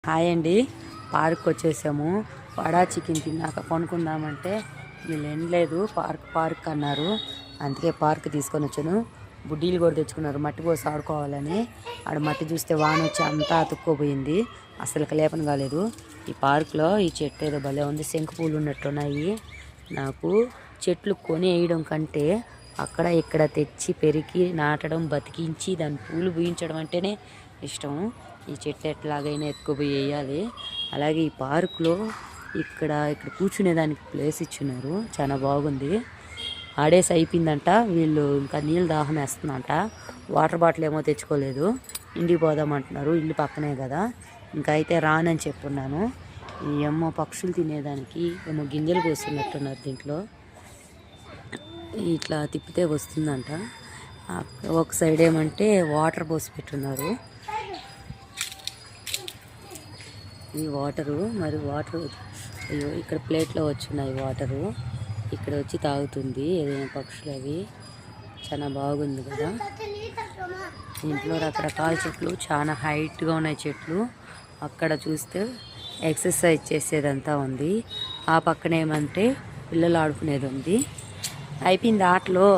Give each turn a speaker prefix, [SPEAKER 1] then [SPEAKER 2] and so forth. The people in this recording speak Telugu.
[SPEAKER 1] హాయ్ అండి, పార్క్ వచ్చేసాము. వడా చికెన్ తిన్నాక కొనుక్కుందామంటే వీళ్ళు ఎండలేదు, పార్క్ అన్నారు. అందుకే పార్క్ తీసుకొని వచ్చాను. బుడ్డీలు కూడా తెచ్చుకున్నారు మట్టి పోసి ఆడుకోవాలని. ఆడ మట్టి చూస్తే వాన వచ్చి అంతా అతుక్కోపోయింది, అసలు లేపన కాలేదు. ఈ పార్క్లో ఈ చెట్టు ఏదో భలే ఉంది, శంకు పూలు ఉన్నట్టున్నాయి. నాకు చెట్లు కొని వేయడం కంటే అక్కడ ఇక్కడ తెచ్చి పెరికి నాటడం, బతికించి దాని పూలు పూయించడం అంటేనే ఇష్టం. ఈ చెట్టు ఎట్లాగైనా ఎత్తుకుపోయి వేయాలి. అలాగే ఈ పార్కులో ఇక్కడ కూర్చునేదానికి ప్లేస్ ఇచ్చినారు, చాలా బాగుంది. ఆడేసి అయిపోయిందంట, వీళ్ళు ఇంకా నీళ్ళు దాహం వేస్తుందంట. వాటర్ బాటిల్ ఏమో తెచ్చుకోలేదు, ఇంటికి పోదామంటున్నారు. ఇల్లు పక్కనే కదా, ఇంకా అయితే రానని చెప్పున్నాను. ఏమో పక్షులు తినేదానికి ఏమో గింజలు పోస్తున్నట్టున్నారు దీంట్లో. ఇట్లా తిప్పితే వస్తుందంట. ఒక సైడ్ ఏమంటే వాటర్ పోసి పెట్టున్నారు. ఈ వాటరు అయ్యో ఇక్కడ ప్లేట్లో వచ్చున్నాయి వాటరు. ఇక్కడ వచ్చి తాగుతుంది ఏదైనా పక్షులు. అవి చాలా బాగుంది కదా. ఇంట్లో రకరకాల చెట్లు, చాలా హైట్గా ఉన్నాయి చెట్లు. అక్కడ చూస్తే ఎక్సర్సైజ్ చేసేదంతా ఉంది. ఆ పక్కన ఏమంటే పిల్లలు ఆడుకునేది ఉంది. అయిపోయింది ఆటలో.